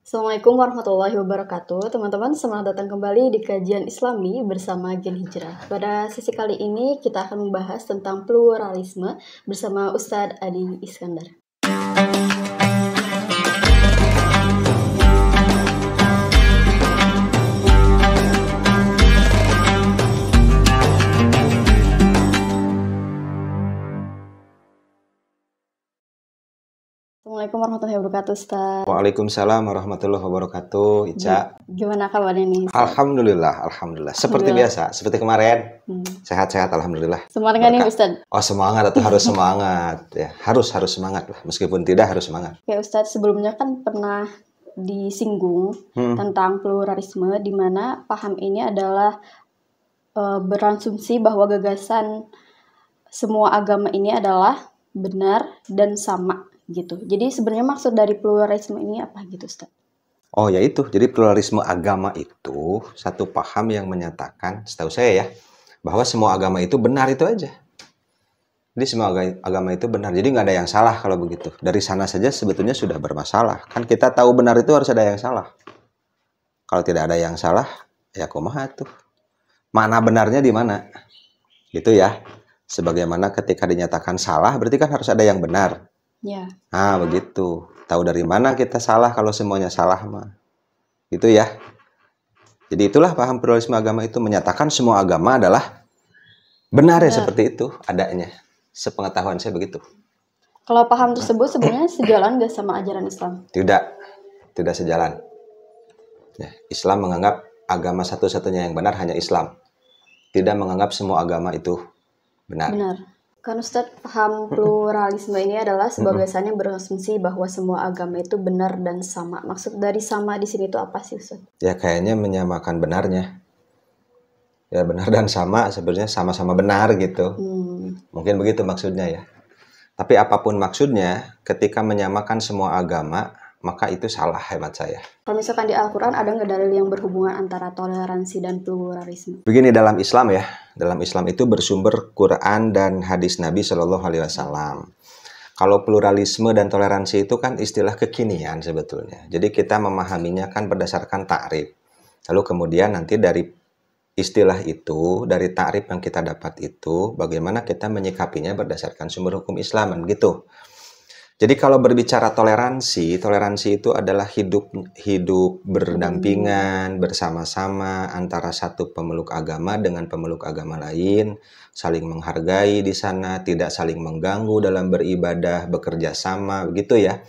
Assalamualaikum warahmatullahi wabarakatuh. Teman-teman, selamat datang kembali di kajian Islami bersama Gen Hijrah. Pada sesi kali ini kita akan membahas tentang pluralisme bersama Ustadz Adi Iskandar. Assalamualaikum warahmatullahi wabarakatuh, Ustaz. Waalaikumsalam warahmatullahi wabarakatuh, Ica. Gimana kabarnya nih, Ustaz? Alhamdulillah. Seperti biasa, seperti kemarin. Sehat-sehat, alhamdulillah. Semangat nggak nih, Ustaz? Oh, semangat atau harus semangat ya. Harus semangat lah. Meskipun tidak harus semangat. Oke, Ustaz, sebelumnya kan pernah disinggung tentang pluralisme, di mana paham ini adalah berasumsi bahwa gagasan semua agama ini adalah benar dan sama gitu. Jadi sebenarnya maksud dari pluralisme ini apa gitu, Ustaz? Oh ya itu, jadi pluralisme agama itu satu paham yang menyatakan, setahu saya ya, bahwa semua agama itu benar itu aja. Jadi semua agama itu benar, jadi nggak ada yang salah kalau begitu. Dari sana saja sebetulnya sudah bermasalah. Kan kita tahu benar itu harus ada yang salah. Kalau tidak ada yang salah, ya kumaha tuh. Mana benarnya di mana? Gitu ya. Sebagaimana ketika dinyatakan salah, berarti kan harus ada yang benar. Ya. Nah, begitu. Tahu dari mana kita salah kalau semuanya salah mah. Gitu ya. Jadi itulah paham pluralisme agama itu menyatakan semua agama adalah benar ya seperti itu adanya. Sepengetahuan saya begitu. Kalau paham tersebut sebenarnya sejalan gak sama ajaran Islam? Tidak sejalan. Ya, Islam menganggap agama satu-satunya yang benar hanya Islam. Tidak menganggap semua agama itu benar. Kan Ustadz, paham pluralisme ini adalah sebuah gagasan yang berasumsi bahwa semua agama itu benar dan sama. Maksud dari sama di sini itu apa sih, Ustadz? Ya kayaknya menyamakan benarnya. Ya benar dan sama sebenarnya sama-sama benar gitu. Mungkin begitu maksudnya ya. Tapi apapun maksudnya, ketika menyamakan semua agama, maka itu salah hemat saya. Kalau misalkan di Al-Quran ada nggak dalil yang berhubungan antara toleransi dan pluralisme? Begini dalam Islam ya, dalam Islam itu bersumber Quran dan hadis Nabi Shallallahu Alaihi Wasallam. Kalau pluralisme dan toleransi itu kan istilah kekinian sebetulnya. Jadi kita memahaminya kan berdasarkan ta'rif. Lalu kemudian nanti dari istilah itu, dari ta'rif yang kita dapat itu, bagaimana kita menyikapinya berdasarkan sumber hukum Islam gitu. Jadi kalau berbicara toleransi itu adalah hidup berdampingan bersama-sama antara satu pemeluk agama dengan pemeluk agama lain, saling menghargai di sana, tidak saling mengganggu dalam beribadah, bekerja sama, begitu ya.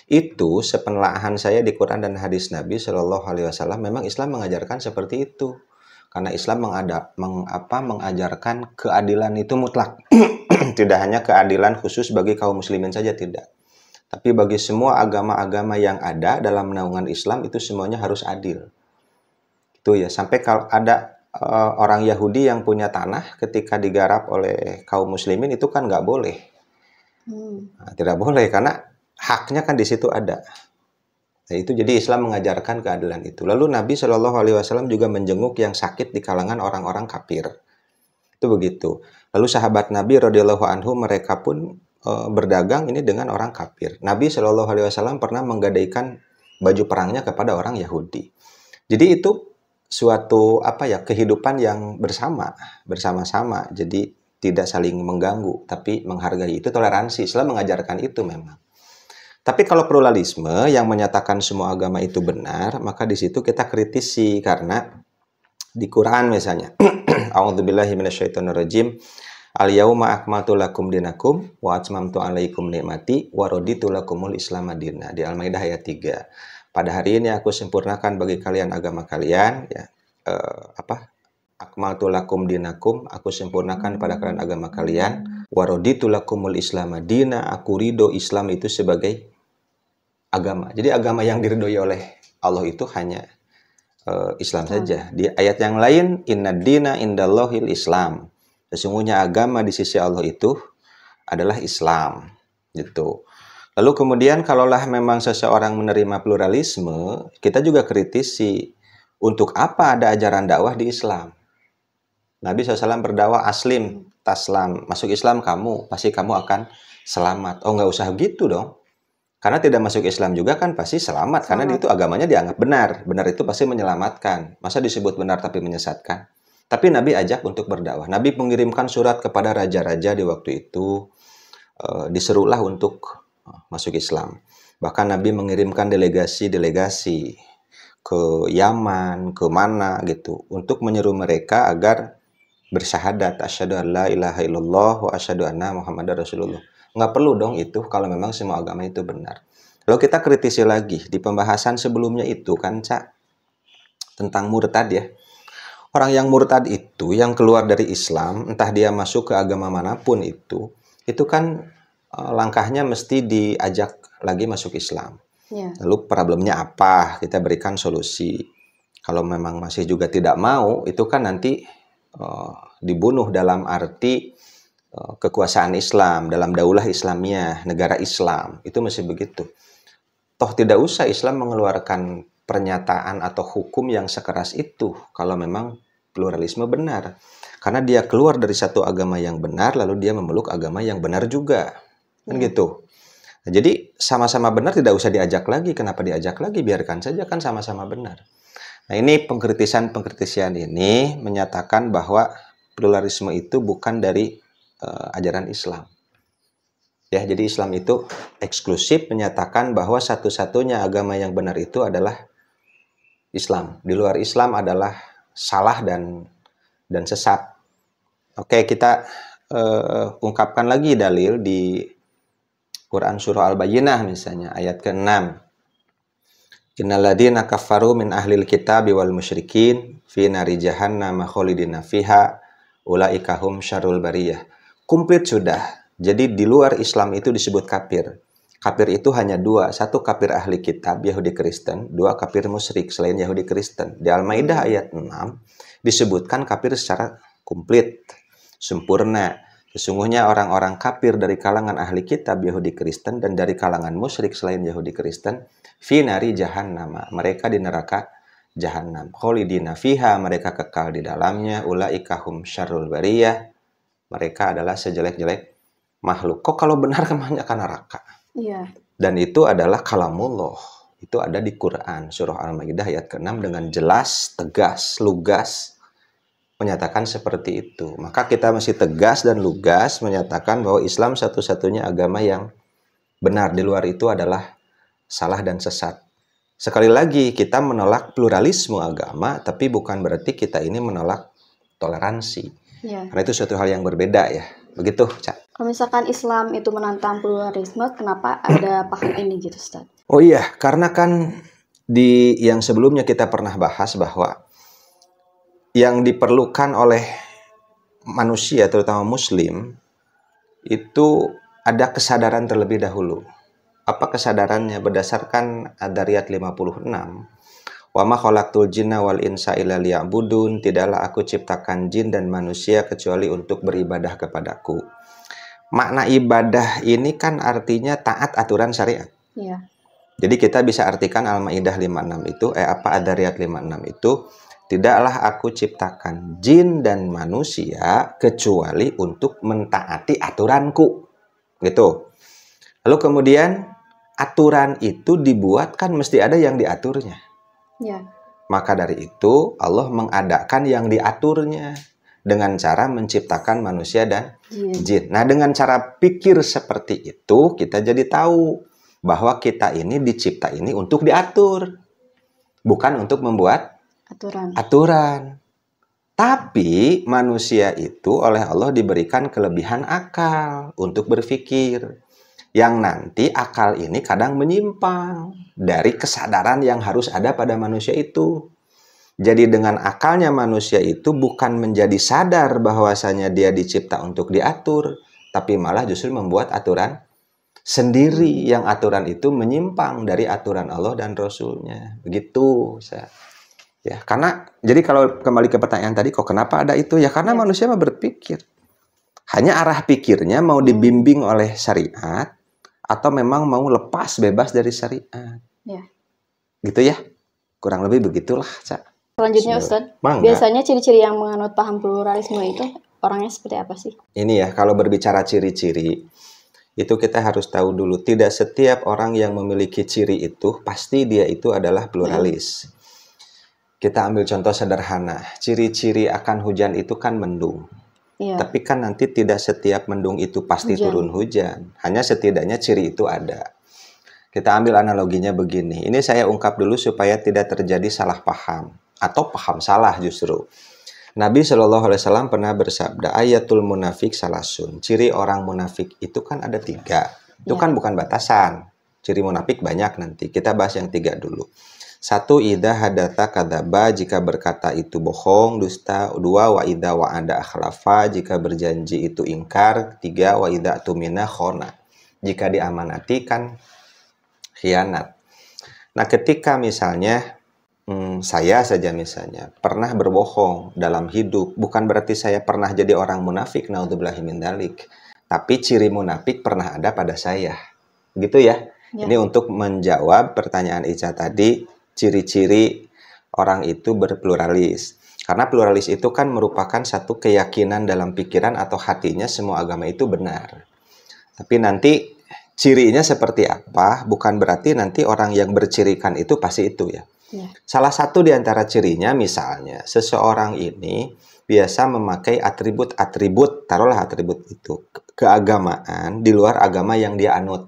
Itu sepenelaahan saya di Quran dan hadis Nabi Shallallahu Alaihi Wasallam, memang Islam mengajarkan seperti itu. Karena Islam mengajarkan keadilan itu mutlak. Tidak hanya keadilan khusus bagi kaum muslimin saja, tidak. Tapi bagi semua agama-agama yang ada dalam naungan Islam itu semuanya harus adil. Itu ya, sampai kalau ada orang Yahudi yang punya tanah ketika digarap oleh kaum muslimin itu kan nggak boleh. Nah, tidak boleh karena haknya kan di situ ada. Nah, itu jadi Islam mengajarkan keadilan itu. Lalu Nabi Shallallahu Alaihi Wasallam juga menjenguk yang sakit di kalangan orang-orang kafir. Itu begitu. Lalu sahabat Nabi radhiyallahu anhu mereka pun berdagang ini dengan orang kafir. Nabi Shallallahu Alaihi Wasallam pernah menggadaikan baju perangnya kepada orang Yahudi. Jadi itu suatu kehidupan yang bersama-sama. Jadi tidak saling mengganggu, tapi menghargai. Itu toleransi. Islam mengajarkan itu memang. Tapi kalau pluralisme yang menyatakan semua agama itu benar, maka di situ kita kritisi karena di Quran misalnya, A'udzubillahi minasyaitonirrajim. Al-yauma akmaltu lakum dinakum wa atmamtu alaikum nikmati wa raditu lakumul Islam madina. Di Al-Maidah ayat 3. Pada hari ini aku sempurnakan bagi kalian agama kalian ya. Akmaltu lakum dinakum, aku sempurnakan pada kalian agama kalian, wa raditu lakumul Islam madina, aku ridho Islam itu sebagai agama. Jadi agama yang diridhoi oleh Allah itu hanya Islam saja. Di ayat yang lain, innad dina indallahil Islam. Sesungguhnya agama di sisi Allah itu adalah Islam, gitu. Lalu kemudian kalaulah memang seseorang menerima pluralisme, kita juga kritisi untuk apa ada ajaran dakwah di Islam. Nabi SAW berdakwah aslim, taslam, masuk Islam kamu, pasti kamu akan selamat. Oh nggak usah gitu dong. Karena tidak masuk Islam juga kan pasti selamat. Karena itu agamanya dianggap benar. Benar itu pasti menyelamatkan. Masa disebut benar tapi menyesatkan? Tapi Nabi ajak untuk berdakwah. Nabi mengirimkan surat kepada raja-raja di waktu itu. Diserulah untuk masuk Islam. Bahkan Nabi mengirimkan delegasi-delegasi ke Yaman, ke mana gitu. Untuk menyeru mereka agar bersyahadat. Asyhadu an la ilaha illallah wa asyhadu anna Muhammadar Rasulullah. Nggak perlu dong itu kalau memang semua agama itu benar. Lalu kita kritisi lagi di pembahasan sebelumnya itu kan Cak, tentang murtad ya. Orang yang murtad itu yang keluar dari Islam, entah dia masuk ke agama manapun itu kan langkahnya mesti diajak lagi masuk Islam. Lalu problemnya apa? Kita berikan solusi. Kalau memang masih juga tidak mau, itu kan nanti dibunuh dalam arti kekuasaan Islam, dalam daulah Islamiyah, negara Islam, itu masih begitu. Toh tidak usah Islam mengeluarkan pernyataan atau hukum yang sekeras itu kalau memang pluralisme benar. Karena dia keluar dari satu agama yang benar, lalu dia memeluk agama yang benar juga. Kan gitu. Nah, jadi sama-sama benar tidak usah diajak lagi. Kenapa diajak lagi? Biarkan saja kan sama-sama benar. Nah ini pengkritisian ini menyatakan bahwa pluralisme itu bukan dari ajaran Islam. Ya, jadi Islam itu eksklusif menyatakan bahwa satu-satunya agama yang benar itu adalah Islam. Di luar Islam adalah salah dan sesat. Oke, kita ungkapkan lagi dalil di Quran surah Al-Bayyinah misalnya ayat ke-6. Innalladzina kafaru min ahlil kitabi wal musyrikin fi nari jahannam khalidina fiha ulaika hum syarrul bariyah. Komplit sudah. Jadi di luar Islam itu disebut kafir. Kafir itu hanya dua. Satu kafir ahli kitab, Yahudi Kristen. Dua kafir musyrik selain Yahudi Kristen. Di Al-Maidah ayat 6 disebutkan kafir secara komplit, sempurna. Sesungguhnya orang-orang kafir dari kalangan ahli kitab Yahudi Kristen dan dari kalangan musyrik selain Yahudi Kristen, fi nari jahannam. Mereka di neraka Jahannam. Khalidina fiha, mereka kekal di dalamnya. Ulaika hum syarrul bariyah. Mereka adalah sejelek-jelek makhluk. Kok kalau benar kebanyakan neraka? Iya. Dan itu adalah kalamullah. Itu ada di Quran surah Al-Maidah ayat ke-6 dengan jelas, tegas, lugas menyatakan seperti itu. Maka kita mesti tegas dan lugas menyatakan bahwa Islam satu-satunya agama yang benar. Di luar itu adalah salah dan sesat. Sekali lagi kita menolak pluralisme agama, tapi bukan berarti kita ini menolak toleransi. Karena itu suatu hal yang berbeda ya. Begitu, Cak. Kalau misalkan Islam itu menantang pluralisme, kenapa ada paham ini gitu, Ustaz? Oh iya, karena kan di yang sebelumnya kita pernah bahas bahwa yang diperlukan oleh manusia, terutama Muslim, itu ada kesadaran terlebih dahulu. Apa kesadarannya? Berdasarkan Ad-Dariyat 56. Wa ma khalaqtul jinna wal insa illa liya'budun, tidaklah aku ciptakan jin dan manusia kecuali untuk beribadah kepadaku. Makna ibadah ini kan artinya taat aturan syariat. Iya. Jadi kita bisa artikan Al-Maidah 56 itu Ad-Dariyat 56 itu, tidaklah aku ciptakan jin dan manusia kecuali untuk mentaati aturanku. Gitu. Lalu kemudian aturan itu dibuat kan mesti ada yang diaturnya. Ya. Maka dari itu Allah mengadakan yang diaturnya dengan cara menciptakan manusia dan jin. Nah, dengan cara pikir seperti itu kita jadi tahu bahwa kita ini dicipta ini untuk diatur, bukan untuk membuat aturan. Tapi manusia itu oleh Allah diberikan kelebihan akal untuk berpikir. Yang nanti akal ini kadang menyimpang dari kesadaran yang harus ada pada manusia itu. Jadi dengan akalnya manusia itu bukan menjadi sadar bahwasanya dia dicipta untuk diatur, tapi malah justru membuat aturan sendiri yang aturan itu menyimpang dari aturan Allah dan Rasul-Nya. Begitu. Ya, karena jadi kalau kembali ke pertanyaan tadi, kok kenapa ada itu? Ya karena manusia mah berpikir. Hanya arah pikirnya mau dibimbing oleh syariat atau memang mau lepas bebas dari syariat. Ya. Gitu ya. Kurang lebih begitulah, Cak. Selanjutnya Ustaz, biasanya ciri-ciri yang menganut paham pluralisme itu orangnya seperti apa sih? Ini ya, kalau berbicara ciri-ciri, itu kita harus tahu dulu, tidak setiap orang yang memiliki ciri itu pasti dia itu adalah pluralis. Kita ambil contoh sederhana, ciri-ciri akan hujan itu kan mendung. Iya. Tapi kan nanti tidak setiap mendung itu pasti turun hujan. Hanya setidaknya ciri itu ada. Kita ambil analoginya begini. Ini saya ungkap dulu supaya tidak terjadi salah paham. Atau paham salah justru. Nabi Shallallahu Alaihi Wasallam pernah bersabda, ayatul munafik salasun. Ciri orang munafik itu kan ada 3. Itu kan bukan batasan. Ciri munafik banyak nanti. Kita bahas yang 3 dulu. 1, idza hadatsa kadzaba, jika berkata itu bohong, dusta. 2, wa idza wa'ada akhlafa, jika berjanji itu ingkar. 3, wa idza tumina khona, jika diamanati kan khianat. Nah, ketika misalnya saya saja misalnya pernah berbohong dalam hidup, bukan berarti saya pernah jadi orang munafik, naudzubillahi min dzalik. Tapi ciri munafik pernah ada pada saya. Gitu ya. Ini untuk menjawab pertanyaan Ica tadi, ciri-ciri orang itu berpluralis. Karena pluralis itu kan merupakan satu keyakinan dalam pikiran atau hatinya semua agama itu benar. Tapi nanti cirinya seperti apa, bukan berarti nanti orang yang bercirikan itu pasti itu ya. Salah satu di antara cirinya misalnya, seseorang ini biasa memakai atribut-atribut, taruhlah atribut itu, keagamaan di luar agama yang dia anut.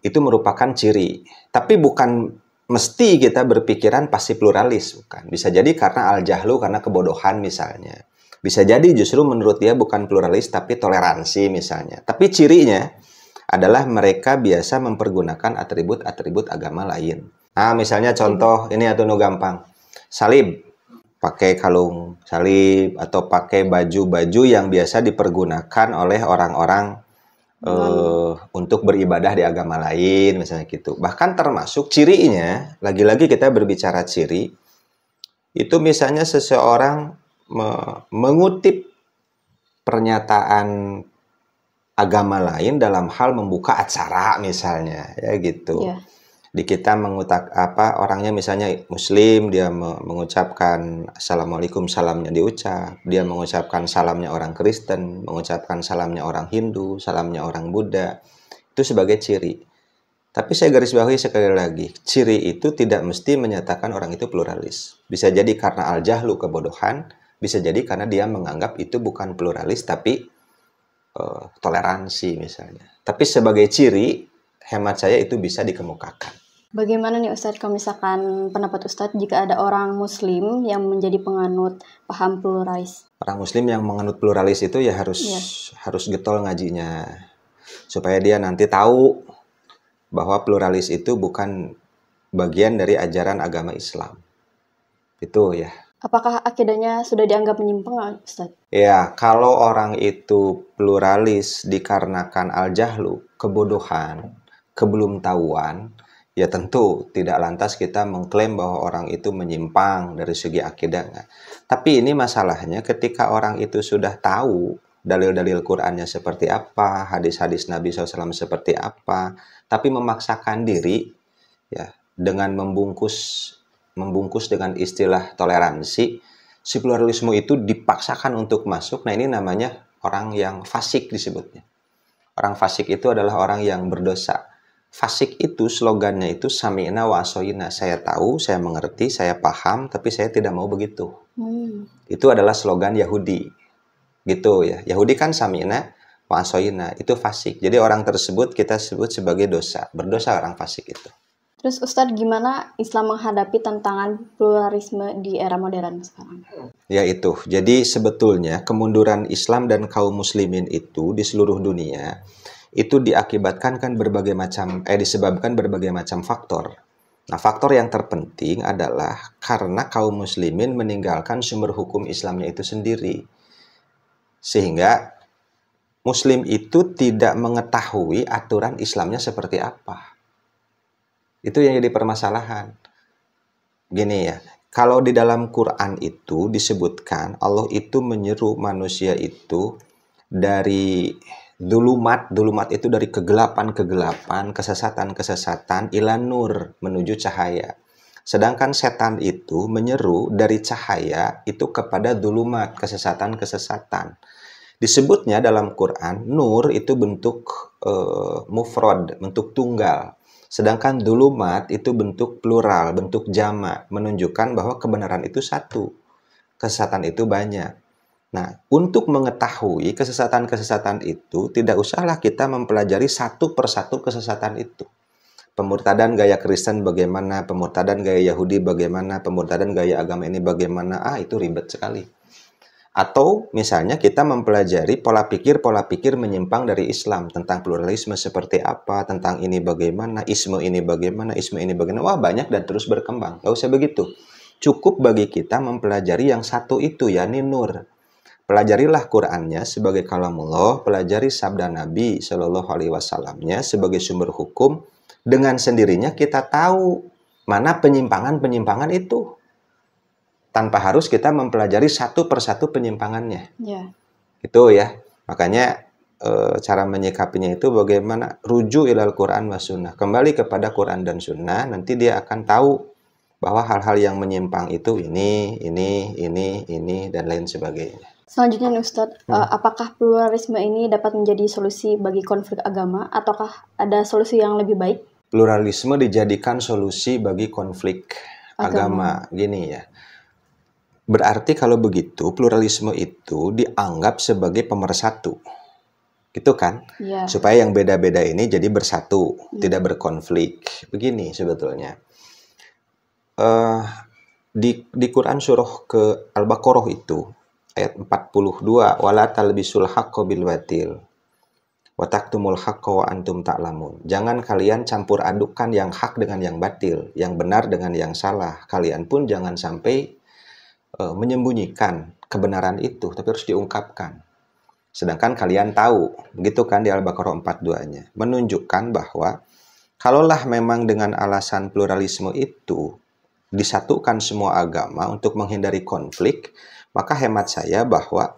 Itu merupakan ciri. Tapi bukan mesti kita berpikiran pasti pluralis, bukan. Bisa jadi karena al-jahlu, karena kebodohan misalnya. Bisa jadi justru menurut dia bukan pluralis tapi toleransi misalnya. Tapi cirinya adalah mereka biasa mempergunakan atribut-atribut agama lain. Nah, misalnya contoh ini atau gampang. Salib, pakai kalung salib atau pakai baju-baju yang biasa dipergunakan oleh orang-orang untuk beribadah di agama lain misalnya gitu. Bahkan termasuk cirinya, lagi-lagi kita berbicara ciri, itu misalnya seseorang mengutip pernyataan agama lain dalam hal membuka acara misalnya, ya gitu. Di kita mengutak orangnya misalnya muslim, dia mengucapkan assalamualaikum, salamnya diucap, dia mengucapkan salamnya orang Kristen, mengucapkan salamnya orang Hindu, salamnya orang Buddha, itu sebagai ciri. Tapi saya garis bawahi sekali lagi, ciri itu tidak mesti menyatakan orang itu pluralis. Bisa jadi karena al-jahlu, kebodohan, bisa jadi karena dia menganggap itu bukan pluralis tapi toleransi misalnya. Tapi sebagai ciri, hemat saya itu bisa dikemukakan. Bagaimana nih Ustadz kalau misalkan pendapat Ustadz jika ada orang muslim yang menjadi penganut paham pluralis? Orang muslim yang menganut pluralis itu ya harus getol ngajinya. Supaya dia nanti tahu bahwa pluralis itu bukan bagian dari ajaran agama Islam. Itu ya. Apakah akidahnya sudah dianggap menyimpang, Ustadz? Ya, kalau orang itu pluralis dikarenakan al-jahlu, kebodohan, kebelumtahuan, ya tentu tidak lantas kita mengklaim bahwa orang itu menyimpang dari segi akidahnya. Tapi ini masalahnya ketika orang itu sudah tahu dalil-dalil Qur'annya seperti apa, hadis-hadis Nabi SAW seperti apa, tapi memaksakan diri ya dengan membungkus dengan istilah toleransi, si pluralisme itu dipaksakan untuk masuk. Nah, ini namanya orang yang fasik disebutnya. Orang fasik itu adalah orang yang berdosa. Fasik itu slogannya itu sami'na wa asoyina. Saya tahu, saya mengerti, saya paham, tapi saya tidak mau begitu. Itu adalah slogan Yahudi. Gitu ya. Yahudi kan sami'na wa asoyina. Itu fasik. Jadi orang tersebut kita sebut sebagai dosa. Berdosa orang fasik itu. Terus Ustadz, gimana Islam menghadapi tantangan pluralisme di era modern sekarang? Ya itu, jadi sebetulnya kemunduran Islam dan kaum muslimin itu di seluruh dunia itu diakibatkan kan disebabkan berbagai macam faktor. Nah, faktor yang terpenting adalah karena kaum muslimin meninggalkan sumber hukum Islamnya itu sendiri. Sehingga muslim itu tidak mengetahui aturan Islamnya seperti apa. Itu yang jadi permasalahan. Gini ya, kalau di dalam Quran itu disebutkan Allah itu menyeru manusia itu dari dulumat itu dari kegelapan, kesesatan, ilan nur, menuju cahaya. Sedangkan setan itu menyeru dari cahaya itu kepada dulumat, kesesatan. Disebutnya dalam Quran, nur itu bentuk mufrad, bentuk tunggal. Sedangkan dulumat itu bentuk plural, bentuk jamak, menunjukkan bahwa kebenaran itu satu, kesesatan itu banyak. Nah, untuk mengetahui kesesatan-kesesatan itu, tidak usahlah kita mempelajari satu persatu kesesatan itu. Pemurtadan gaya Kristen bagaimana, pemurtadan gaya Yahudi bagaimana, pemurtadan gaya agama ini bagaimana, itu ribet sekali. Atau misalnya kita mempelajari pola pikir menyimpang dari Islam, tentang pluralisme seperti apa, tentang ini bagaimana, isme ini bagaimana, isme ini bagaimana. Wah, banyak dan terus berkembang. Gak usah begitu. Cukup bagi kita mempelajari yang satu itu, yakni nur. Pelajarilah Qur'annya sebagai kalamullah, pelajari sabda Nabi Shallallahu Alaihi Wasallamnya sebagai sumber hukum. Dengan sendirinya kita tahu mana penyimpangan-penyimpangan itu, tanpa harus kita mempelajari satu persatu penyimpangannya. Ya. Itu ya. Makanya cara menyikapinya itu bagaimana, rujuk ilal Quran wa sunnah. Kembali kepada Quran dan sunnah, nanti dia akan tahu bahwa hal-hal yang menyimpang itu ini, dan lain sebagainya. Selanjutnya nih Ustadz, apakah pluralisme ini dapat menjadi solusi bagi konflik agama, ataukah ada solusi yang lebih baik? Pluralisme dijadikan solusi bagi konflik agama. Gini ya. Berarti kalau begitu, pluralisme itu dianggap sebagai pemersatu. Gitu kan? Ya. Supaya yang beda-beda ini jadi bersatu, tidak berkonflik. Begini sebetulnya. Di Quran surah ke Al-Baqarah itu, ayat 42, wala talbisul haqqo bil batil wa taktumul haqqo wa antum ta'lamun. Jangan kalian campur adukan yang hak dengan yang batil, yang benar dengan yang salah. Kalian pun jangan sampai menyembunyikan kebenaran itu, tapi harus diungkapkan. Sedangkan kalian tahu, begitu kan di Al-Baqarah 42-nya, menunjukkan bahwa kalaulah memang dengan alasan pluralisme itu disatukan semua agama untuk menghindari konflik, maka hemat saya bahwa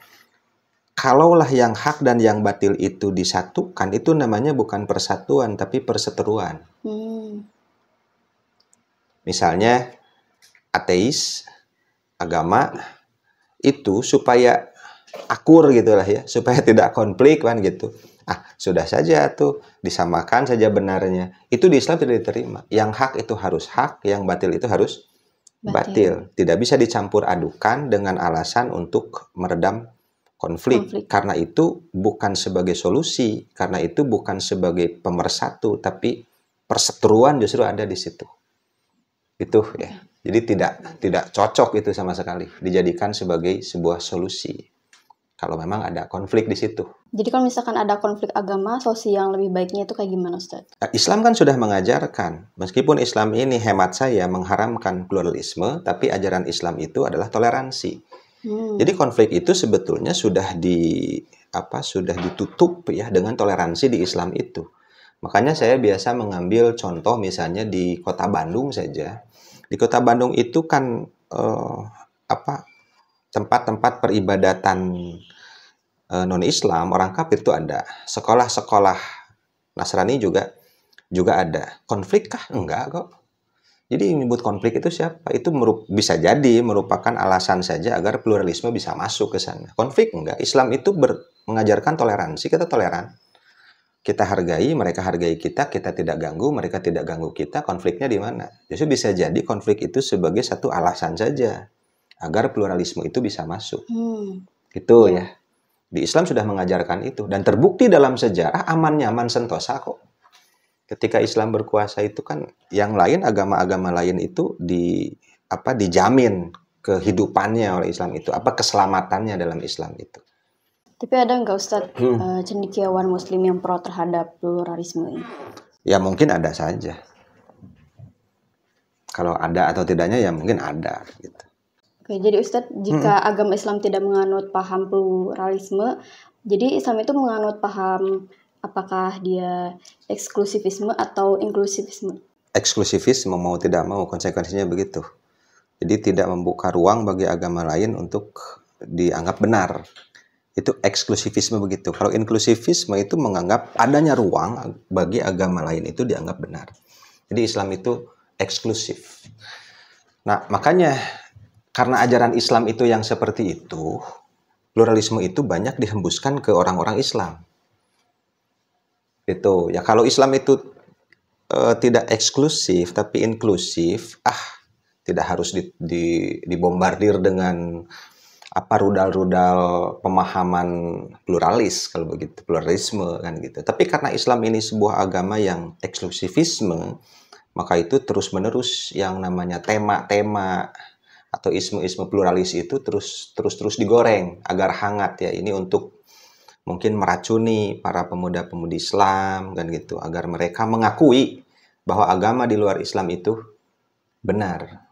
kalaulah yang hak dan yang batil itu disatukan, itu namanya bukan persatuan, tapi perseteruan. Misalnya, ateis, agama, itu supaya akur gitulah ya, supaya tidak konflik kan gitu. Sudah saja tuh, disamakan saja benarnya. Itu di Islam tidak diterima. Yang hak itu harus hak, yang batil itu harus batil. Tidak bisa dicampur adukan dengan alasan untuk meredam konflik. Karena itu bukan sebagai solusi, karena itu bukan sebagai pemersatu, tapi perseteruan justru ada di situ. Itu ya. Jadi tidak cocok itu sama sekali dijadikan sebagai sebuah solusi kalau memang ada konflik di situ. Jadi kalau misalkan ada konflik agama, solusi yang lebih baiknya itu kayak gimana, Ustaz? Islam kan sudah mengajarkan, meskipun Islam ini hemat saya mengharamkan pluralisme, tapi ajaran Islam itu adalah toleransi. Jadi konflik itu sebetulnya sudah ditutup ya dengan toleransi di Islam itu. Makanya saya biasa mengambil contoh misalnya di Kota Bandung saja. Di Kota Bandung itu kan tempat-tempat peribadatan non-Islam, orang kafir itu ada. Sekolah-sekolah Nasrani juga ada. Konflik kah? Enggak kok. Jadi yang menyebut konflik itu siapa? Itu bisa jadi merupakan alasan saja agar pluralisme bisa masuk ke sana. Konflik enggak. Islam itu mengajarkan toleransi, kita toleran. Kita hargai, mereka hargai kita tidak ganggu, mereka tidak ganggu kita. Konfliknya di mana? Justru bisa jadi konflik itu sebagai satu alasan saja agar pluralisme itu bisa masuk. Gitu ya. Di Islam sudah mengajarkan itu dan terbukti dalam sejarah aman nyaman sentosa kok. Ketika Islam berkuasa itu kan yang lain, agama-agama lain itu dijamin kehidupannya oleh Islam itu, keselamatannya dalam Islam itu. Tapi ada nggak Ustadz cendekiawan Muslim yang pro terhadap pluralisme ini? Ya mungkin ada saja. Kalau ada atau tidaknya ya mungkin ada gitu. Oke, jadi Ustadz, jika agama Islam tidak menganut paham pluralisme, jadi Islam itu menganut paham apakah dia eksklusivisme atau inklusivisme? Eksklusivisme mau tidak mau, konsekuensinya begitu. Jadi tidak membuka ruang bagi agama lain untuk dianggap benar. Itu eksklusivisme begitu. Kalau inklusivisme itu menganggap adanya ruang bagi agama lain itu dianggap benar. Jadi Islam itu eksklusif. Nah, makanya karena ajaran Islam itu yang seperti itu, pluralisme itu banyak dihembuskan ke orang-orang Islam. Itu ya, kalau Islam itu tidak eksklusif tapi inklusif, tidak harus dibombardir dengan apa rudal-rudal pemahaman pluralis, kalau begitu, pluralisme kan gitu. Tapi karena Islam ini sebuah agama yang eksklusivisme, maka itu terus-menerus yang namanya tema-tema atau isme-isme pluralis itu terus digoreng agar hangat ya. Ini untuk mungkin meracuni para pemuda-pemudi Islam kan gitu, agar mereka mengakui bahwa agama di luar Islam itu benar.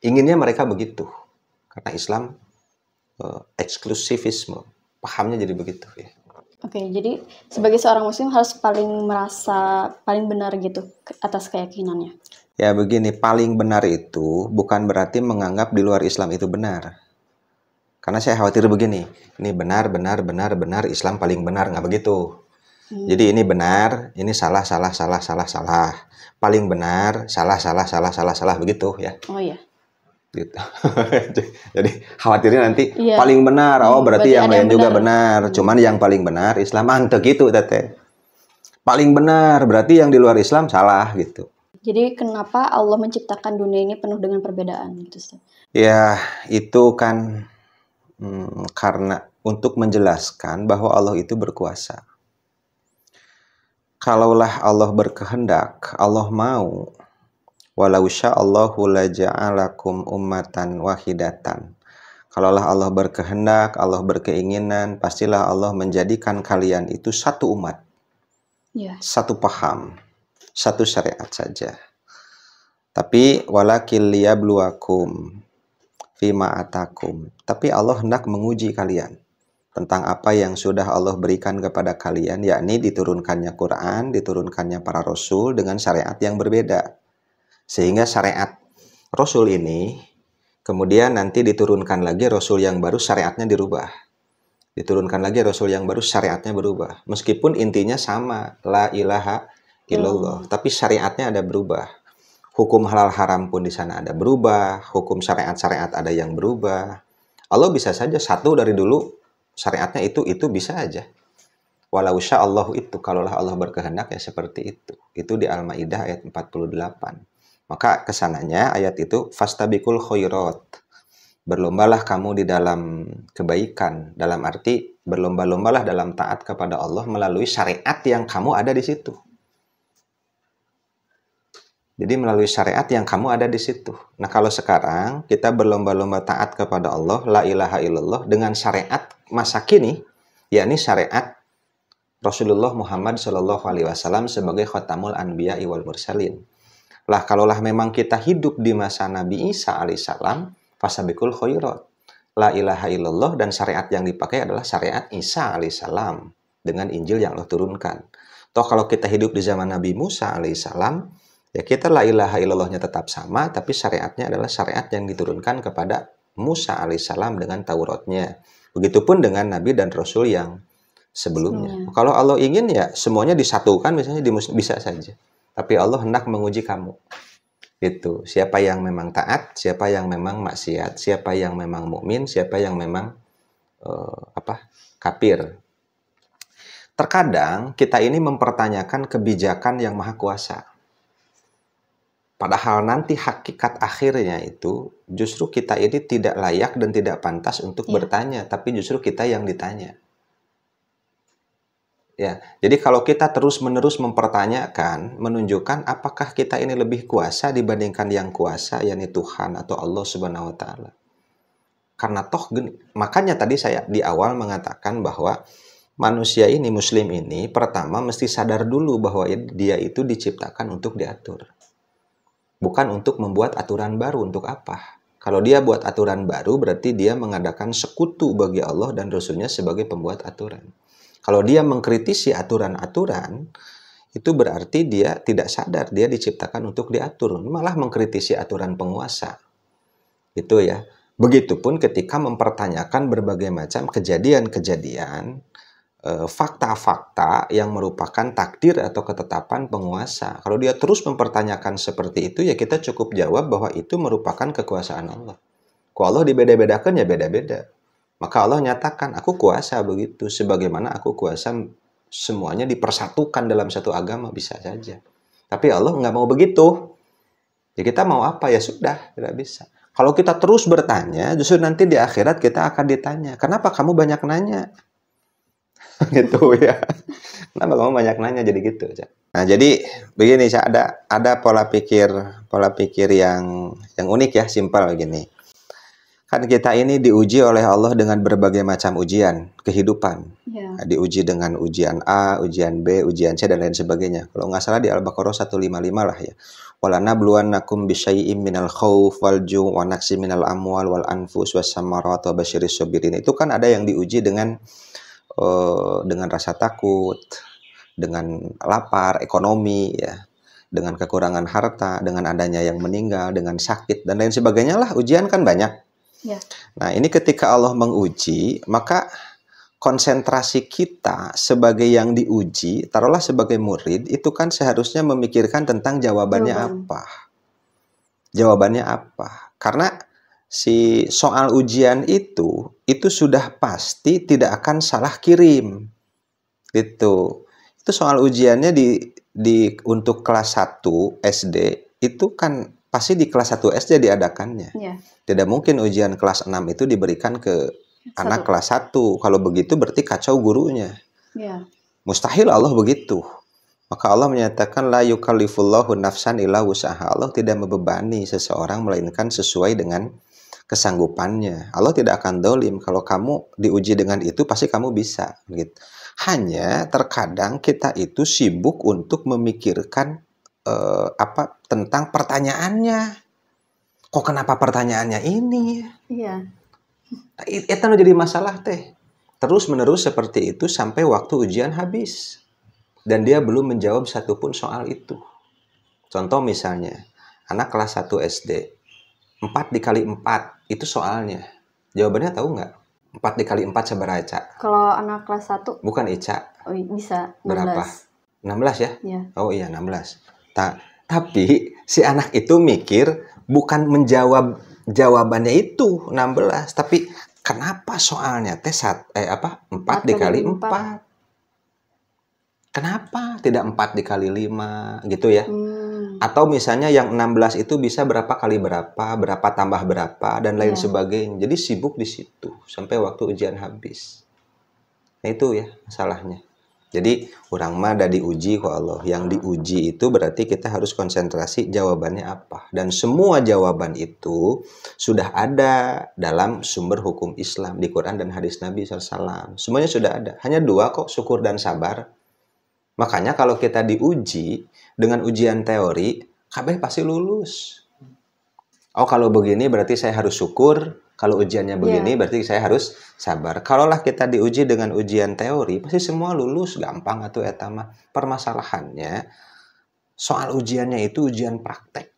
Inginnya mereka begitu. Karena Islam eksklusivisme, pahamnya jadi begitu ya. Oke, jadi sebagai seorang muslim harus merasa paling benar gitu atas keyakinannya. Ya begini, paling benar itu bukan berarti menganggap di luar Islam itu benar. Karena saya khawatir begini, ini benar, Islam paling benar, nggak begitu. Jadi ini benar, ini salah. Paling benar, salah, begitu ya. Oh iya. Gitu. Jadi khawatirnya nanti paling benar, berarti yang lain juga benar. Cuman yang paling benar Islam mantep gitu, Tete. Paling benar, berarti yang di luar Islam salah gitu. Jadi kenapa Allah menciptakan dunia ini penuh dengan perbedaan gitu, Ustaz? Ya, itu kan karena untuk menjelaskan bahwa Allah itu berkuasa. Kalaulah Allah berkehendak, Allah mau, walau sya'allahu laja'alakum ummatan wahidatan. Kalaulah Allah berkehendak, Allah berkeinginan, pastilah Allah menjadikan kalian itu satu umat. Satu paham, satu syariat saja. Tapi walakil liyabluwakum fima atakum. Tapi Allah hendak menguji kalian tentang apa yang sudah Allah berikan kepada kalian, yakni diturunkannya Quran, diturunkannya para rasul dengan syariat yang berbeda. Sehingga syariat rasul ini kemudian nanti diturunkan lagi rasul yang baru, syariatnya dirubah. Diturunkan lagi rasul yang baru, syariatnya berubah. Meskipun intinya sama, la ilaha illallah, tapi syariatnya ada berubah. Hukum halal haram pun di sana ada berubah, hukum syariat-syariat ada yang berubah. Allah bisa saja satu dari dulu syariatnya itu bisa aja. Walau sya'allahu itu, kalaulah Allah berkehendak ya seperti itu. Itu di Al-Maidah ayat 48. Maka kesananya ayat itu fastabiqul khairat. Berlombalah kamu di dalam kebaikan, dalam arti berlomba-lombalah dalam taat kepada Allah melalui syariat yang kamu ada di situ. Jadi melalui syariat yang kamu ada di situ. Nah, kalau sekarang kita berlomba-lomba taat kepada Allah, la ilaha illallah, dengan syariat masa kini, yakni syariat Rasulullah Muhammad SAW sebagai khatamul anbiya wal mursalin. Lah, kalaulah memang kita hidup di masa Nabi Isa alaihissalam, fasabiqul khairat. La ilaha illallah dan syariat yang dipakai adalah syariat Isa alaihissalam dengan Injil yang Allah turunkan. Toh kalau kita hidup di zaman Nabi Musa alaihissalam, ya kita la ilaha illallahnya tetap sama, tapi syariatnya adalah syariat yang diturunkan kepada Musa alaihissalam dengan Tauratnya. Begitupun dengan Nabi dan Rasul yang sebelumnya. Kalau Allah ingin ya semuanya disatukan, misalnya bisa saja. Tapi Allah hendak menguji kamu. Itu siapa yang memang taat, siapa yang memang maksiat, siapa yang memang mukmin, siapa yang memang kafir. Terkadang kita ini mempertanyakan kebijakan yang maha kuasa. Padahal nanti hakikat akhirnya itu justru kita ini tidak layak dan tidak pantas untuk bertanya, tapi justru kita yang ditanya. Ya, jadi kalau kita terus-menerus mempertanyakan, menunjukkan apakah kita ini lebih kuasa dibandingkan yang kuasa, yakni Tuhan atau Allah Subhanahu wa taala. Karena makanya tadi saya di awal mengatakan bahwa manusia ini, muslim ini, pertama mesti sadar dulu bahwa dia itu diciptakan untuk diatur. Bukan untuk membuat aturan baru. Untuk apa? Kalau dia buat aturan baru, berarti dia mengadakan sekutu bagi Allah dan Rasulnya sebagai pembuat aturan. Kalau dia mengkritisi aturan-aturan, itu berarti dia tidak sadar dia diciptakan untuk diatur. Malah mengkritisi aturan penguasa. Itu ya. Begitupun ketika mempertanyakan berbagai macam kejadian-kejadian, fakta-fakta yang merupakan takdir atau ketetapan penguasa. Kalau dia terus mempertanyakan seperti itu, ya kita cukup jawab bahwa itu merupakan kekuasaan Allah. Kalau Allah dibeda-bedakan ya beda-beda. Maka Allah nyatakan, aku kuasa begitu. Sebagaimana aku kuasa semuanya dipersatukan dalam satu agama, bisa saja. Tapi Allah nggak mau begitu. Ya kita mau apa? Ya sudah, tidak bisa. Kalau kita terus bertanya, justru nanti di akhirat kita akan ditanya, kenapa kamu banyak nanya? Gitu ya. Kenapa kamu banyak nanya jadi gitu, Cak? Nah, jadi begini, Cak, ada pola pikir yang unik ya, simpel gini. Kan kita ini diuji oleh Allah dengan berbagai macam ujian kehidupan. Ya. Nah, diuji dengan ujian A, ujian B, ujian C dan lain sebagainya. Kalau nggak salah di Al-Baqarah 155 lah ya. Walanabluwannakum bisyai'im minal khauf wal ju' wa naqsi minal amwal wal anfus was samarat wa basyiris sabirin. Itu kan ada yang diuji dengan rasa takut, dengan lapar, ekonomi ya, dengan kekurangan harta, dengan adanya yang meninggal, dengan sakit dan lain sebagainya lah. Ujian kan banyak. Ya. Nah, ini ketika Allah menguji, maka konsentrasi kita sebagai yang diuji, taruhlah sebagai murid, itu kan seharusnya memikirkan tentang jawabannya apa. Jawabannya apa? Karena si soal ujian itu sudah pasti tidak akan salah kirim. Gitu. Itu soal ujiannya untuk kelas 1 SD itu kan pasti di kelas 1 SD diadakannya. Ya. Tidak mungkin ujian kelas 6 itu diberikan ke anak kelas 1. Kalau begitu berarti kacau gurunya. Ya. Mustahil Allah begitu. Maka Allah menyatakan la yukallifullahu nafsan illa wus'aha. Allah tidak membebani seseorang melainkan sesuai dengan kesanggupannya. Allah tidak akan dolim. Kalau kamu diuji dengan itu pasti kamu bisa. Gitu. Hanya terkadang kita itu sibuk untuk memikirkan tentang pertanyaannya. Kok kenapa pertanyaannya ini? Iya. Itu jadi masalah teh. Terus menerus seperti itu sampai waktu ujian habis. Dan dia belum menjawab satupun soal itu. Contoh misalnya, anak kelas 1 SD. 4 dikali 4 itu soalnya. Jawabannya tahu nggak? 4 dikali 4 seberapa, Cak? Kalau anak kelas 1? Bukan, Ica. Oh, bisa. 16. Berapa? 16 ya? Ya. Oh iya, 16. Tapi si anak itu mikir bukan menjawab jawabannya itu 16, tapi kenapa soalnya teh 4 dikali 4? Kenapa tidak 4 dikali 5 gitu ya? Atau misalnya yang 16 itu bisa berapa kali berapa tambah berapa dan lain sebagainya. Jadi sibuk di situ sampai waktu ujian habis. Nah itu ya masalahnya. Jadi orang mah ada diuji kok Allah. Yang diuji itu berarti kita harus konsentrasi jawabannya apa. Dan semua jawaban itu sudah ada dalam sumber hukum Islam di Quran dan hadis Nabi SAW. Semuanya sudah ada. Hanya 2 kok, syukur dan sabar. Makanya kalau kita diuji dengan ujian teori, kabeh pasti lulus. Oh kalau begini berarti saya harus syukur. Kalau ujiannya begini berarti saya harus sabar. Kalaulah kita diuji dengan ujian teori, pasti semua lulus, gampang atuh eta mah. Permasalahannya soal ujiannya itu ujian praktek.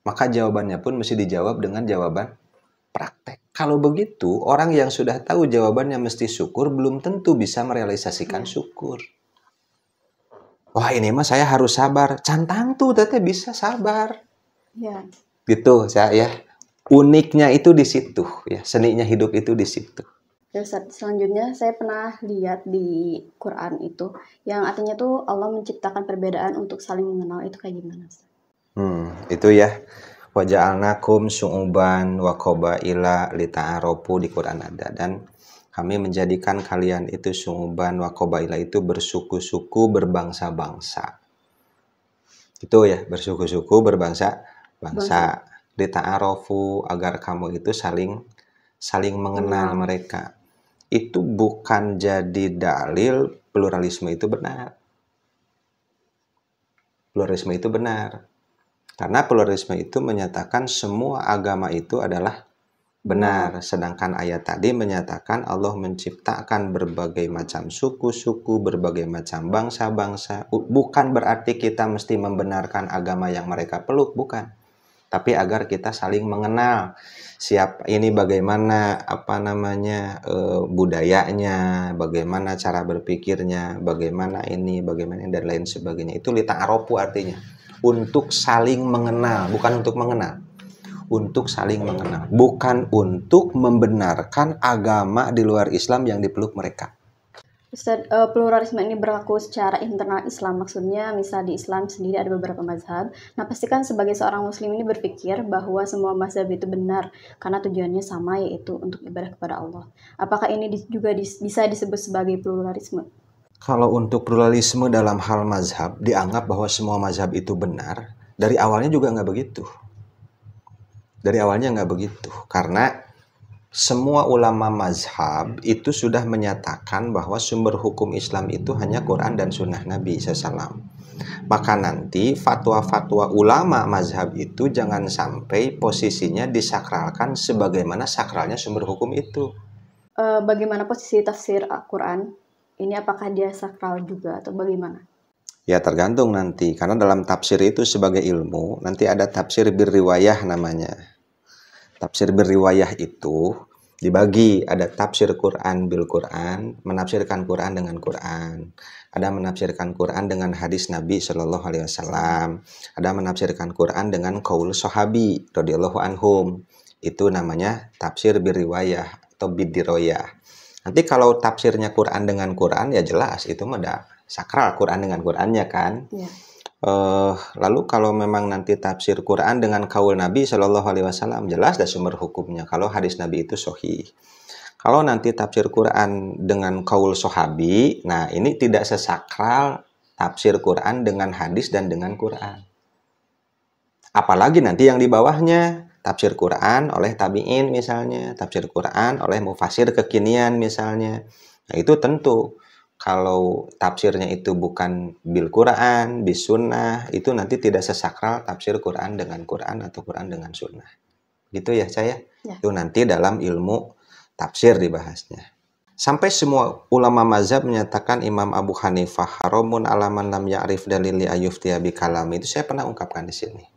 Maka jawabannya pun mesti dijawab dengan jawaban praktek. Kalau begitu, orang yang sudah tahu jawabannya mesti syukur belum tentu bisa merealisasikan syukur. Wah, ini mah saya harus sabar. Cantang tuh teteh bisa sabar. Ya. Gitu, ya. Uniknya itu di situ ya, seninya hidup itu di situ. Terus selanjutnya saya pernah lihat di Quran itu yang artinya tuh Allah menciptakan perbedaan untuk saling mengenal, itu kayak gimana? Itu ya. Wa ja'alnakum syu'uban wa qabaila lita'arofu di Quran ada, dan kami menjadikan kalian itu syu'uban wa qabaila itu bersuku-suku berbangsa-bangsa. Itu ya, bersuku-suku berbangsa-bangsa. Lita'arofu agar kamu itu saling mengenal mereka. Itu bukan jadi dalil pluralisme itu benar. Pluralisme itu benar. Karena pluralisme itu menyatakan semua agama itu adalah benar. Sedangkan ayat tadi menyatakan Allah menciptakan berbagai macam suku-suku, berbagai macam bangsa-bangsa. Bukan berarti kita mesti membenarkan agama yang mereka peluk, bukan. Tapi agar kita saling mengenal siapa ini, bagaimana budayanya, bagaimana cara berpikirnya, bagaimana ini, bagaimana dan lain sebagainya. Itu lita'arofu artinya untuk saling mengenal, bukan untuk mengenal. untuk saling mengenal, bukan untuk membenarkan agama di luar Islam yang dipeluk mereka. Ustaz, pluralisme ini berlaku secara internal Islam, maksudnya misal di Islam sendiri ada beberapa mazhab. Nah, pastikan sebagai seorang muslim ini berpikir bahwa semua mazhab itu benar karena tujuannya sama, yaitu untuk ibadah kepada Allah. Apakah ini juga bisa disebut sebagai pluralisme? Kalau untuk pluralisme dalam hal mazhab, dianggap bahwa semua mazhab itu benar, dari awalnya juga nggak begitu. Dari awalnya nggak begitu, karena semua ulama mazhab itu sudah menyatakan bahwa sumber hukum Islam itu hanya Quran dan Sunnah Nabi SAW. Maka nanti fatwa-fatwa ulama mazhab itu jangan sampai posisinya disakralkan sebagaimana sakralnya sumber hukum itu. Bagaimana posisi tafsir Al-Quran? Ini apakah dia sakral juga atau bagaimana? Ya tergantung nanti, karena dalam tafsir itu sebagai ilmu, nanti ada tafsir birriwayah namanya. Tafsir berriwayah itu dibagi, ada tafsir Quran bil Quran, menafsirkan Quran dengan Quran. Ada menafsirkan Quran dengan hadis Nabi Shallallahu Alaihi Wasallam. Ada menafsirkan Quran dengan qaul sahabi radhiyallahu anhum. Itu namanya tafsir berriwayah atau bidiroyah. Nanti kalau tafsirnya Quran dengan Quran ya jelas itu mah sakral Quran dengan Qurannya kan. Ya. Lalu kalau memang nanti tafsir Quran dengan kaul Nabi Shallallahu Alaihi Wasallam jelas ada sumber hukumnya. Kalau hadis Nabi itu sahih. Kalau nanti tafsir Quran dengan kaul sahabi, nah ini tidak sesakral tafsir Quran dengan hadis dan dengan Quran. Apalagi nanti yang di bawahnya tafsir Quran oleh tabi'in misalnya, tafsir Quran oleh mufasir kekinian misalnya. Nah itu tentu. Kalau tafsirnya itu bukan bil Quran, bis sunnah, itu nanti tidak sesakral tafsir Quran dengan Quran atau Quran dengan sunnah. Gitu ya saya? Ya. Itu nanti dalam ilmu tafsir dibahasnya. Sampai semua ulama mazhab menyatakan Imam Abu Hanifah haramun alaman lam ya'rif dalili ayuftiya bi kalam. Itu saya pernah ungkapkan di sini.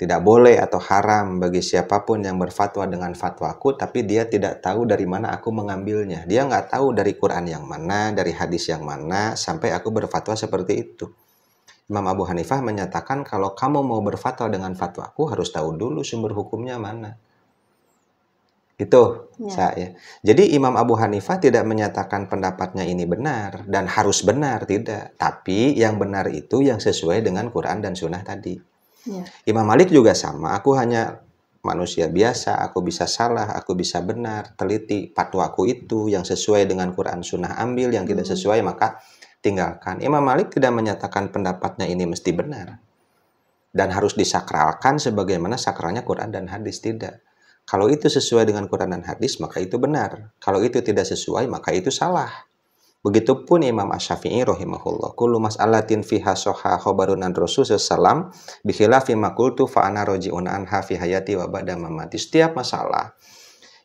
Tidak boleh atau haram bagi siapapun yang berfatwa dengan fatwaku, tapi dia tidak tahu dari mana aku mengambilnya. Dia nggak tahu dari Quran yang mana, dari hadis yang mana, sampai aku berfatwa seperti itu. Imam Abu Hanifah menyatakan kalau kamu mau berfatwa dengan fatwaku, harus tahu dulu sumber hukumnya mana. Itu saya. Jadi Imam Abu Hanifah tidak menyatakan pendapatnya ini benar, dan harus benar, tidak. Tapi yang benar itu yang sesuai dengan Quran dan Sunnah tadi. Ya. Imam Malik juga sama, aku hanya manusia biasa, aku bisa salah, aku bisa benar, teliti fatwaku itu yang sesuai dengan Quran Sunnah ambil, yang tidak sesuai maka tinggalkan. Imam Malik tidak menyatakan pendapatnya ini mesti benar dan harus disakralkan sebagaimana sakralnya Quran dan hadis, tidak. Kalau itu sesuai dengan Quran dan hadis maka itu benar, kalau itu tidak sesuai maka itu salah. Begitupun Imam Asy-Syafi'i rahimahullah, kullu mas'alatin fiha sahha khabarun an Rasul sallam bi khilafi ma qultu fa ana raji'un anha fi hayati wa ba'da mamati. Setiap masalah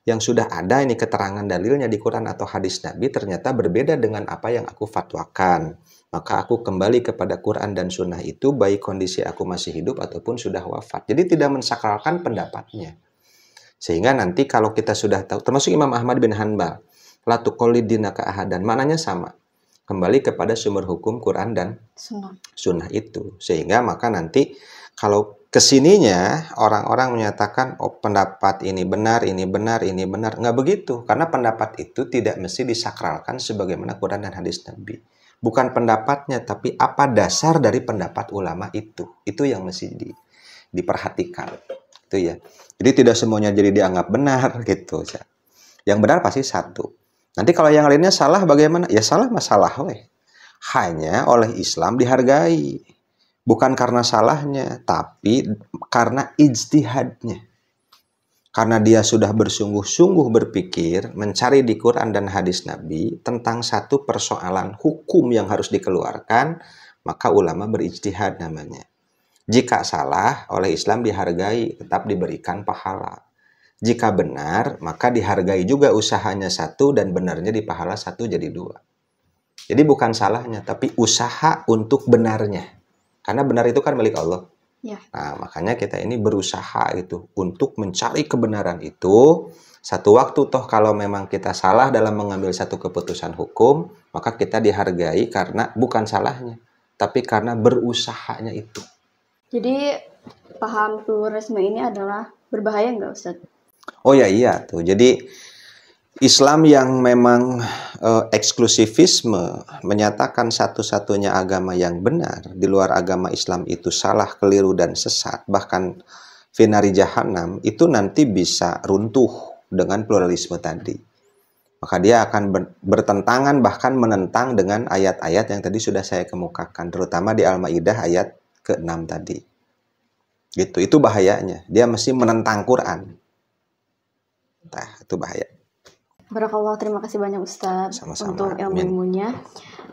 yang sudah ada ini keterangan dalilnya di Quran atau hadis Nabi ternyata berbeda dengan apa yang aku fatwakan, maka aku kembali kepada Quran dan Sunnah itu baik kondisi aku masih hidup ataupun sudah wafat. Jadi tidak mensakralkan pendapatnya. Sehingga nanti kalau kita sudah tahu, termasuk Imam Ahmad bin Hanbal, la tuqallid dinaka ahadan, maknanya sama. Kembali kepada sumber hukum Quran dan Sunnah itu. Sehingga maka nanti kalau kesininya orang-orang menyatakan oh pendapat ini benar, ini benar, ini benar. Nggak begitu. Karena pendapat itu tidak mesti disakralkan sebagaimana Quran dan hadis Nabi. Bukan pendapatnya, tapi apa dasar dari pendapat ulama itu. Itu yang mesti diperhatikan. Itu ya. Jadi tidak semuanya jadi dianggap benar gitu. Yang benar pasti satu. Nanti kalau yang lainnya salah bagaimana? Ya salah masalah weh. Hanya oleh Islam dihargai. Bukan karena salahnya, tapi karena ijtihadnya. Karena dia sudah bersungguh-sungguh berpikir, mencari di Quran dan hadis Nabi tentang satu persoalan hukum yang harus dikeluarkan, maka ulama berijtihad namanya. Jika salah, oleh Islam dihargai, tetap diberikan pahala. Jika benar, maka dihargai juga usahanya satu dan benarnya dipahala satu jadi dua. Jadi bukan salahnya, tapi usaha untuk benarnya. Karena benar itu kan milik Allah. Ya. Nah, makanya kita ini berusaha itu untuk mencari kebenaran itu. Satu waktu toh kalau memang kita salah dalam mengambil satu keputusan hukum, maka kita dihargai karena bukan salahnya, tapi karena berusahanya itu. Jadi paham pluralisme ini adalah Berbahaya nggak Ustaz? Oh ya iya tuh. Jadi Islam yang memang eksklusifisme menyatakan satu-satunya agama yang benar di luar agama Islam itu salah, keliru dan sesat, bahkan finari jahanam, itu nanti bisa runtuh dengan pluralisme tadi. Maka dia akan bertentangan bahkan menentang dengan ayat-ayat yang tadi sudah saya kemukakan, terutama di Al-Maidah ayat ke-6 tadi. Gitu, itu bahayanya. Dia mesti menentang Quran. Nah, itu bahaya. Barakallah, terima kasih banyak Ustadz untuk Sama-sama. ilmu-ilmunya.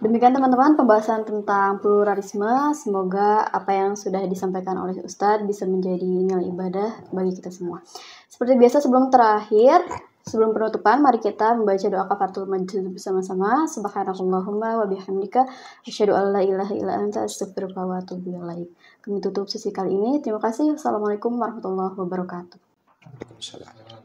Demikian teman-teman pembahasan tentang pluralisme. Semoga apa yang sudah disampaikan oleh Ustadz bisa menjadi nilai ibadah bagi kita semua. Seperti biasa sebelum penutupan, mari kita membaca doa kafaratul majlis bersama-sama. Subhanakallahumma wa bihamdika asyhadu an la ilaha illa anta astaghfiruka wa atubu ilaik. Kami tutup sesi kali ini. Terima kasih. Wassalamualaikum warahmatullahi wabarakatuh. Waalaikumsalam.